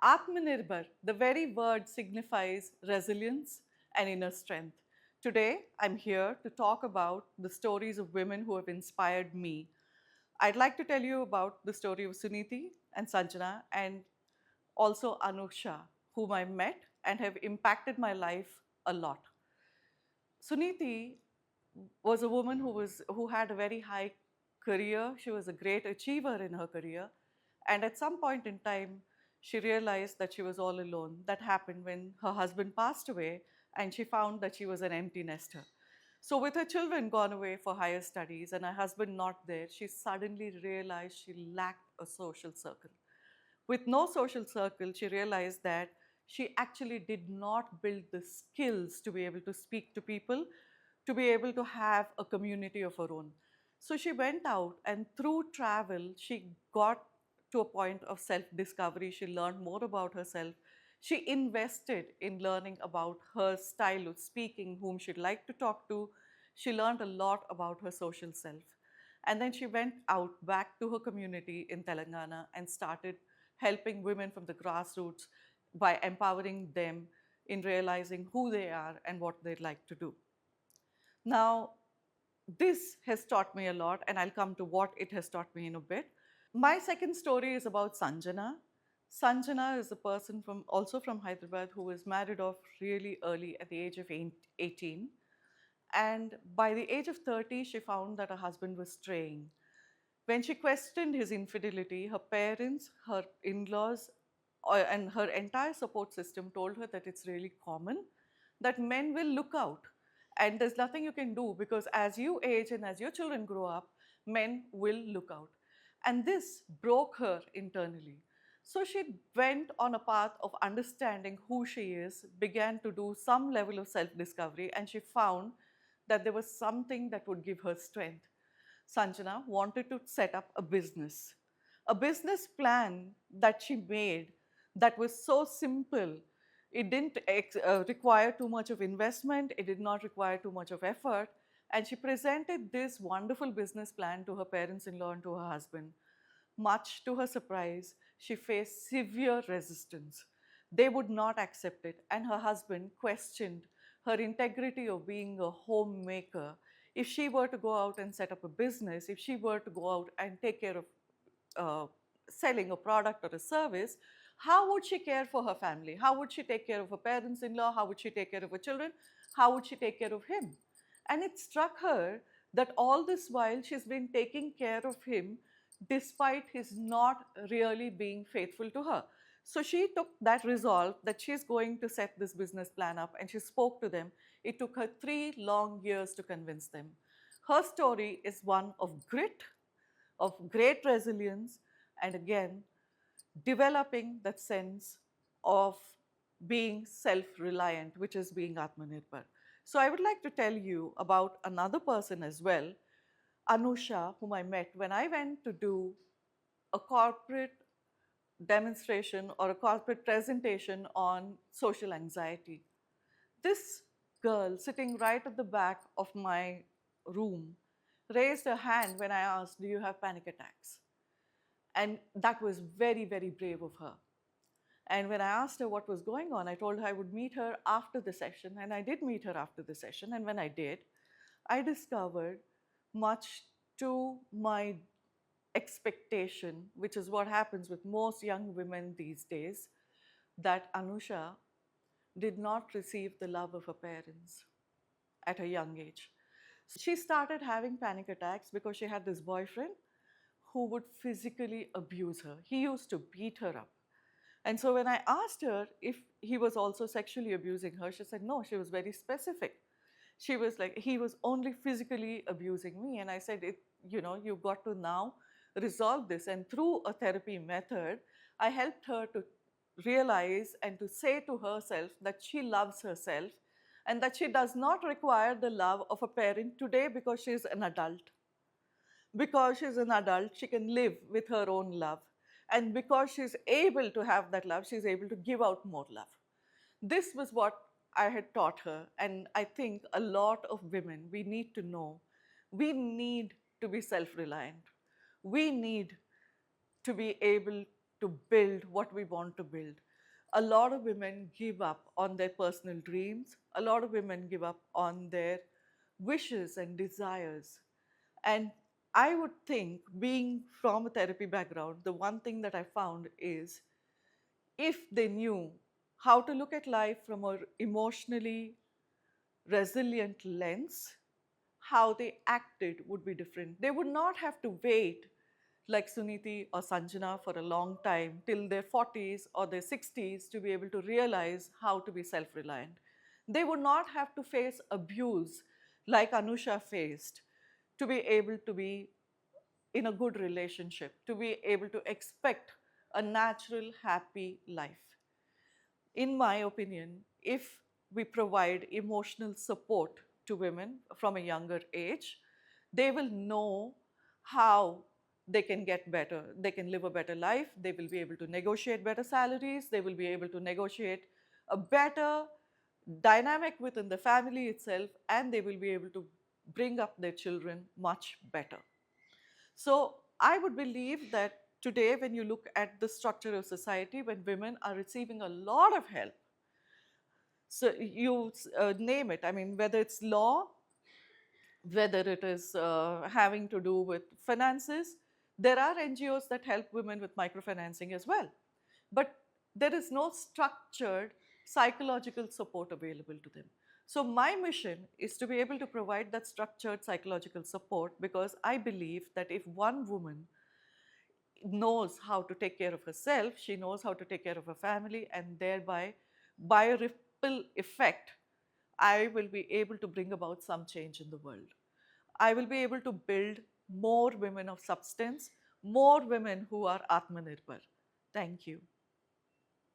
Atmanirbhar, the very word signifies resilience and inner strength. Today, I'm here to talk about the stories of women who have inspired me. I'd like to tell you about the story of Suniti and Sanjana and also Anusha, whom I met and have impacted my life a lot. Suniti was a woman who had a very high career. She was a great achiever in her career. And at some point in time, she realized that she was all alone. That happened when her husband passed away and she found that she was an empty nester. So, with her children gone away for higher studies and her husband not there, she suddenly realized she lacked a social circle. With no social circle, she realized that she actually did not build the skills to be able to speak to people, to be able to have a community of her own. So she went out, and through travel, she got to a point of self discovery. She learned more about herself. She invested in learning about her style of speaking, whom she'd like to talk to. She learned a lot about her social self. And then she went out back to her community in Telangana and started helping women from the grassroots by empowering them in realizing who they are and what they'd like to do. Now, this has taught me a lot, and I'll come to what it has taught me in a bit. My second story is about Sanjana. Sanjana is a person from also from Hyderabad who was married off really early at the age of 18. And by the age of 30, she found that her husband was straying. When she questioned his infidelity, her parents, her in laws, and her entire support system told her that it's really common, that men will look out. And there's nothing you can do because as you age and as your children grow up, men will look out. And this broke her internally. So she went on a path of understanding who she is, began to do some level of self discovery, and she found that there was something that would give her strength. Sanjana wanted to set up a business plan that she made that was so simple. It didn't require too much of investment, it did not require too much of effort. And she presented this wonderful business plan to her parents in law and to her husband. Much to her surprise, she faced severe resistance. They would not accept it, and her husband questioned her integrity of being a homemaker. If she were to go out and set up a business, if she were to go out and take care of uh, selling a product or a service, how would she care for her family? How would she take care of her parents in law? How would she take care of her children? How would she take care of him? And it struck her that all this while she's been taking care of him despite his not really being faithful to her. So she took that resolve that she's going to set this business plan up and she spoke to them. It took her 3 long years to convince them. Her story is one of grit, of great resilience, and again, developing that sense of being self reliant, which is being Atmanirbhar. So, I would like to tell you about another person as well, Anusha, whom I met when I went to do a corporate demonstration or a corporate presentation on social anxiety. This girl sitting right at the back of my room raised her hand when I asked, "Do you have panic attacks?" And that was very, very brave of her. And when I asked her what was going on, I told her I would meet her after the session. And I did meet her after the session. And when I did, I discovered, much to my expectation, which is what happens with most young women these days, that Anusha did not receive the love of her parents at a young age. She started having panic attacks because she had this boyfriend who would physically abuse her. He used to beat her up. And so when I asked her if he was also sexually abusing her, she said no, she was very specific. She was like, he was only physically abusing me. And I said, you've got to now resolve this. And through a therapy method, I helped her to realize and to say to herself that she loves herself and that she does not require the love of a parent today because she is an adult. Because she's an adult, she can live with her own love. And because she's able to have that love, she's able to give out more love. This was what I had taught her. And I think a lot of women, we need to know, we need to be self reliant. We need to be able to build what we want to build. A lot of women give up on their personal dreams. A lot of women give up on their wishes and desires. And I would think, being from a therapy background, the one thing that I found is if they knew how to look at life from a emotionally resilient lens, how they acted would be different. They would not have to wait like Suniti or Sanjana for a long time till their 40s or their 60s to be able to realize how to be self reliant. They would not have to face abuse like Anusha faced to be able to be in a good relationship, to be able to expect a natural, happy life. In my opinion, if we provide emotional support to women from a younger age, they will know how they can get better. They can live a better life. They will be able to negotiate better salaries. They will be able to negotiate a better dynamic within the family itself, and they will be able to bring up their children much better. So I would believe that today, when you look at the structure of society, when women are receiving a lot of help, so you name it, I mean, whether it's law, whether it is having to do with finances, there are NGOs that help women with microfinancing as well. But there is no structured psychological support available to them. So, my mission is to be able to provide that structured psychological support, because I believe that if one woman knows how to take care of herself, she knows how to take care of her family, and thereby, by a ripple effect, I will be able to bring about some change in the world. I will be able to build more women of substance, more women who are Atmanirbhar. Thank you.